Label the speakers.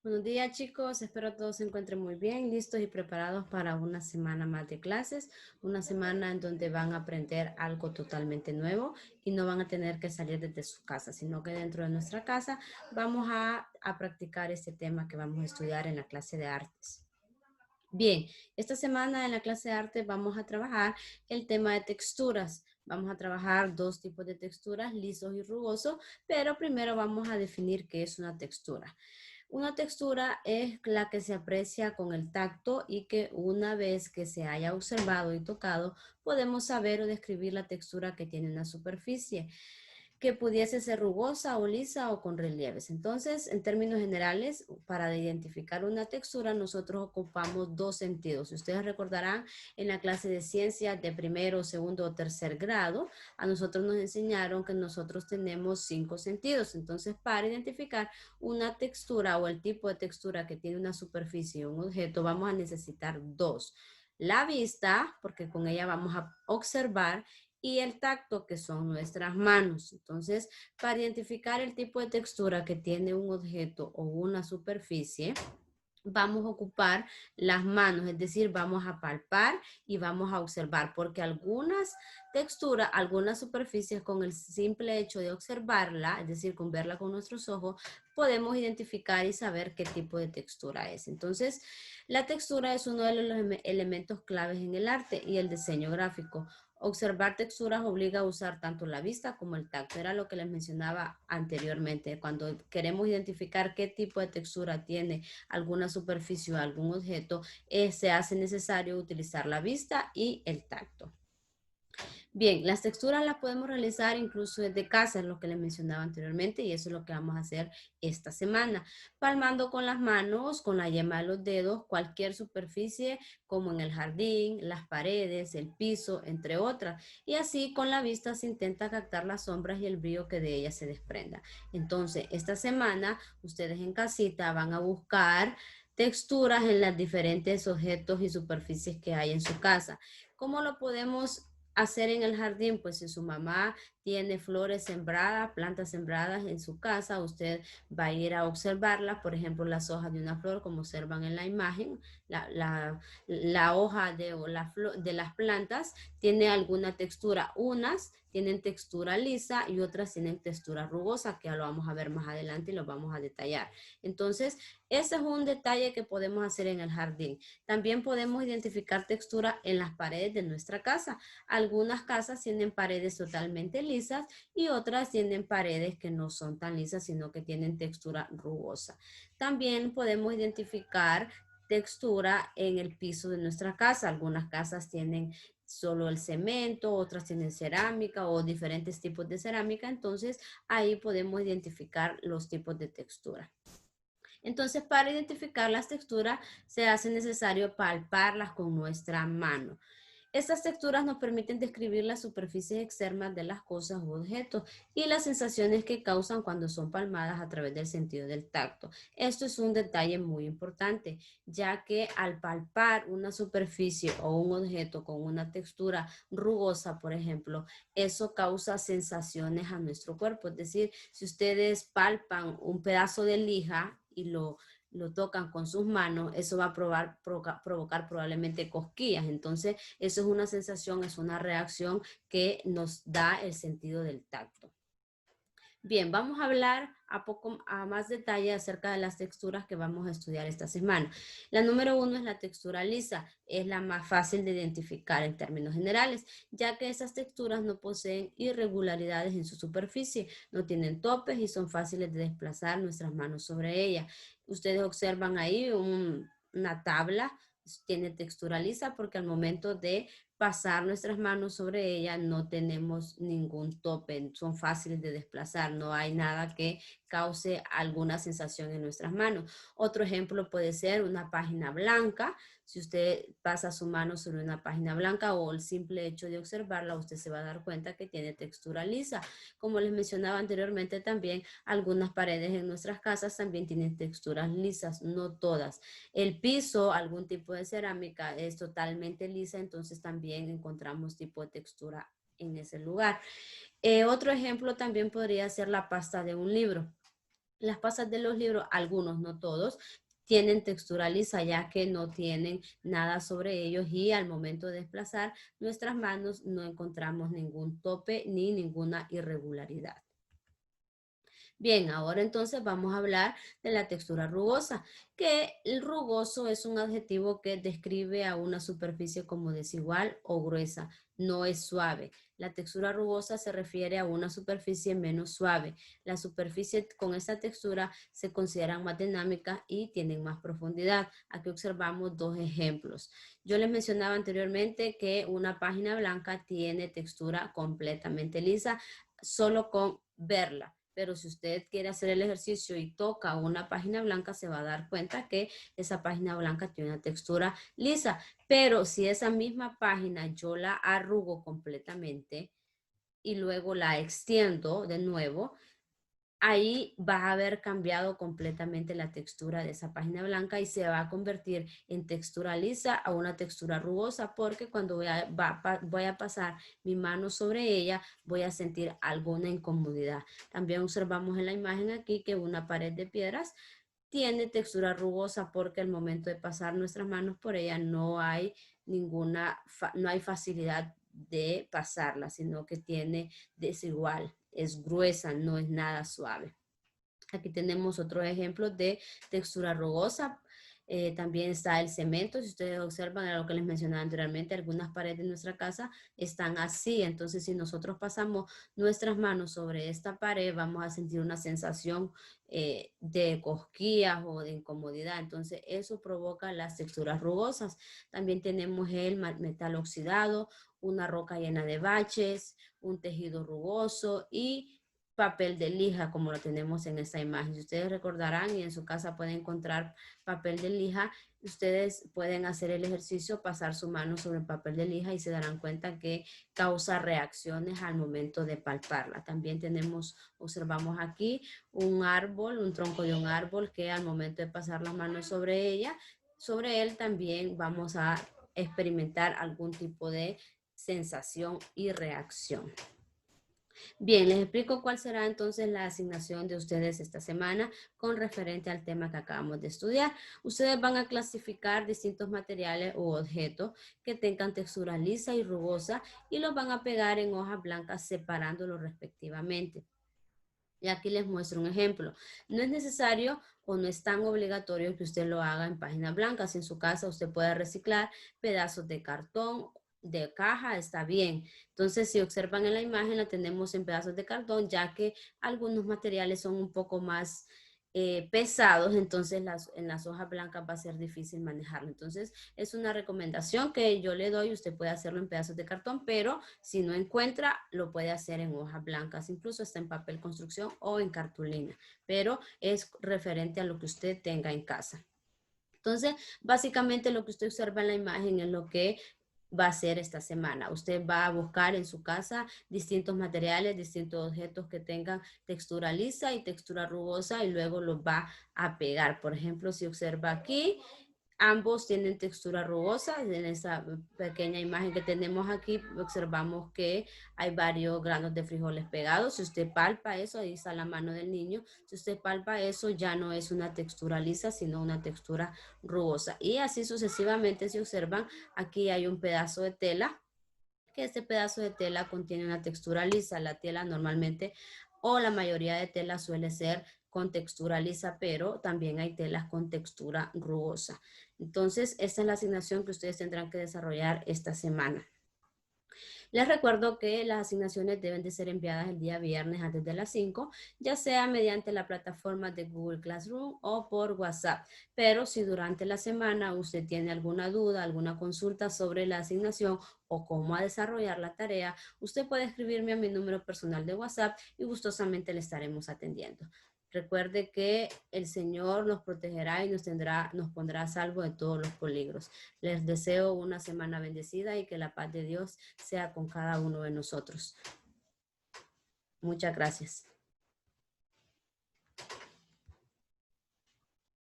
Speaker 1: Buenos días chicos, espero todos se encuentren muy bien, listos y preparados para una semana más de clases, una semana en donde van a aprender algo totalmente nuevo y no van a tener que salir desde su casa, sino que dentro de nuestra casa vamos a practicar este tema que vamos a estudiar en la clase de artes. Bien, esta semana en la clase de arte vamos a trabajar el tema de texturas. Vamos a trabajar dos tipos de texturas, lisos y rugosos, pero primero vamos a definir qué es una textura. Una textura es la que se aprecia con el tacto y que una vez que se haya observado y tocado, podemos saber o describir la textura que tiene una superficie, que pudiese ser rugosa o lisa o con relieves. Entonces, en términos generales, para identificar una textura, nosotros ocupamos dos sentidos. Ustedes recordarán en la clase de ciencias de primero, segundo o tercer grado, a nosotros nos enseñaron que nosotros tenemos 5 sentidos. Entonces, para identificar una textura o el tipo de textura que tiene una superficie o un objeto, vamos a necesitar dos. La vista, porque con ella vamos a observar, y el tacto, que son nuestras manos. Entonces, para identificar el tipo de textura que tiene un objeto o una superficie, vamos a ocupar las manos, es decir, vamos a palpar y vamos a observar, porque algunas texturas, algunas superficies con el simple hecho de observarla, es decir, con verla con nuestros ojos, podemos identificar y saber qué tipo de textura es. Entonces, la textura es uno de los elementos claves en el arte y el diseño gráfico. Observar texturas obliga a usar tanto la vista como el tacto. Era lo que les mencionaba anteriormente. Cuando queremos identificar qué tipo de textura tiene alguna superficie o algún objeto, se hace necesario utilizar la vista y el tacto. Bien, las texturas las podemos realizar incluso desde casa, es lo que les mencionaba anteriormente, y eso es lo que vamos a hacer esta semana. Palmando con las manos, con la yema de los dedos, cualquier superficie, como en el jardín, las paredes, el piso, entre otras. Y así con la vista se intenta captar las sombras y el brillo que de ellas se desprenda. Entonces, esta semana, ustedes en casita van a buscar texturas en los diferentes objetos y superficies que hay en su casa. ¿Cómo lo podemos hacer en el jardín? Pues si su mamá tiene flores sembradas, plantas sembradas en su casa, usted va a ir a observarlas, por ejemplo, las hojas de una flor, como observan en la imagen, la hoja de las plantas tiene alguna textura, unas tienen textura lisa y otras tienen textura rugosa, que ya lo vamos a ver más adelante y lo vamos a detallar. Entonces, ese es un detalle que podemos hacer en el jardín. También podemos identificar textura en las paredes de nuestra casa. Algunas casas tienen paredes totalmente lisas y otras tienen paredes que no son tan lisas, sino que tienen textura rugosa. También podemos identificar textura en el piso de nuestra casa. Algunas casas tienen solo el cemento, otras tienen cerámica o diferentes tipos de cerámica. Entonces, ahí podemos identificar los tipos de textura. Entonces, para identificar las texturas, se hace necesario palparlas con nuestra mano. Estas texturas nos permiten describir las superficies externas de las cosas u objetos y las sensaciones que causan cuando son palmadas a través del sentido del tacto. Esto es un detalle muy importante, ya que al palpar una superficie o un objeto con una textura rugosa, por ejemplo, eso causa sensaciones a nuestro cuerpo. Es decir, si ustedes palpan un pedazo de lija y lo tocan con sus manos, eso va a provocar probablemente cosquillas. Entonces, eso es una sensación, es una reacción que nos da el sentido del tacto. Bien, vamos a hablar a más detalle acerca de las texturas que vamos a estudiar esta semana. La número 1 es la textura lisa, es la más fácil de identificar en términos generales, ya que esas texturas no poseen irregularidades en su superficie, no tienen topes y son fáciles de desplazar nuestras manos sobre ella. Ustedes observan ahí una tabla, tiene textura lisa porque al momento de pasar nuestras manos sobre ella no tenemos ningún tope, son fáciles de desplazar, no hay nada que cause alguna sensación en nuestras manos. Otro ejemplo puede ser una página blanca. Si usted pasa su mano sobre una página blanca o el simple hecho de observarla, usted se va a dar cuenta que tiene textura lisa. Como les mencionaba anteriormente también, algunas paredes en nuestras casas también tienen texturas lisas, no todas. El piso, algún tipo de cerámica es totalmente lisa, entonces también encontramos tipo de textura en ese lugar. Otro ejemplo también podría ser la pasta de un libro. Las pasas de los libros, algunos, no todos, tienen textura lisa ya que no tienen nada sobre ellos y al momento de desplazar nuestras manos no encontramos ningún tope ni ninguna irregularidad. Bien, ahora entonces vamos a hablar de la textura rugosa, que el rugoso es un adjetivo que describe a una superficie como desigual o gruesa, no es suave. La textura rugosa se refiere a una superficie menos suave. Las superficies con esta textura se consideran más dinámicas y tienen más profundidad. Aquí observamos dos ejemplos. Yo les mencionaba anteriormente que una página blanca tiene textura completamente lisa solo con verla. Pero si usted quiere hacer el ejercicio y toca una página blanca, se va a dar cuenta que esa página blanca tiene una textura lisa. Pero si esa misma página yo la arrugo completamente y luego la extiendo de nuevo, ahí va a haber cambiado completamente la textura de esa página blanca y se va a convertir en textura lisa a una textura rugosa porque cuando voy a pasar mi mano sobre ella voy a sentir alguna incomodidad. También observamos en la imagen aquí que una pared de piedras tiene textura rugosa porque al momento de pasar nuestras manos por ella no hay no hay facilidad de pasarla, sino que tiene desigual, es gruesa, no es nada suave. Aquí tenemos otro ejemplo de textura rugosa. También está el cemento. Si ustedes observan, era lo que les mencionaba anteriormente, algunas paredes de nuestra casa están así. Entonces, si nosotros pasamos nuestras manos sobre esta pared, vamos a sentir una sensación de cosquillas o de incomodidad. Entonces, eso provoca las texturas rugosas. También tenemos el metal oxidado, una roca llena de baches, un tejido rugoso y papel de lija como lo tenemos en esta imagen. Si ustedes recordarán y en su casa pueden encontrar papel de lija, ustedes pueden hacer el ejercicio, pasar su mano sobre el papel de lija y se darán cuenta que causa reacciones al momento de palparla. También observamos aquí un árbol, un tronco de un árbol que al momento de pasar las manos sobre él también vamos a experimentar algún tipo de sensación y reacción. Bien, les explico cuál será entonces la asignación de ustedes esta semana con referente al tema que acabamos de estudiar. Ustedes van a clasificar distintos materiales u objetos que tengan textura lisa y rugosa y los van a pegar en hojas blancas separándolos respectivamente. Y aquí les muestro un ejemplo. No es necesario o no es tan obligatorio que usted lo haga en páginas blancas. En su casa usted puede reciclar pedazos de cartón, de caja, está bien. Entonces, si observan en la imagen, la tenemos en pedazos de cartón, ya que algunos materiales son un poco más pesados, entonces en las hojas blancas va a ser difícil manejarlo. Entonces, es una recomendación que yo le doy. Usted puede hacerlo en pedazos de cartón, pero si no encuentra, lo puede hacer en hojas blancas, incluso está en papel construcción o en cartulina, pero es referente a lo que usted tenga en casa. Entonces, básicamente lo que usted observa en la imagen es lo que va a hacer esta semana. Usted va a buscar en su casa distintos materiales, distintos objetos que tengan textura lisa y textura rugosa y luego los va a pegar. Por ejemplo, si observa aquí, ambos tienen textura rugosa. En esa pequeña imagen que tenemos aquí, observamos que hay varios granos de frijoles pegados. Si usted palpa eso, ahí está la mano del niño. Si usted palpa eso, ya no es una textura lisa, sino una textura rugosa. Y así sucesivamente, si observan, aquí hay un pedazo de tela, que este pedazo de tela contiene una textura lisa. La tela normalmente o la mayoría de telas suele ser con textura lisa, pero también hay telas con textura rugosa. Entonces, esta es la asignación que ustedes tendrán que desarrollar esta semana. Les recuerdo que las asignaciones deben de ser enviadas el día viernes antes de las 5, ya sea mediante la plataforma de Google Classroom o por WhatsApp. Pero si durante la semana usted tiene alguna duda, alguna consulta sobre la asignación o cómo desarrollar la tarea, usted puede escribirme a mi número personal de WhatsApp y gustosamente le estaremos atendiendo. Recuerde que el Señor nos protegerá y nos pondrá a salvo de todos los peligros. Les deseo una semana bendecida y que la paz de Dios sea con cada uno de nosotros. Muchas gracias.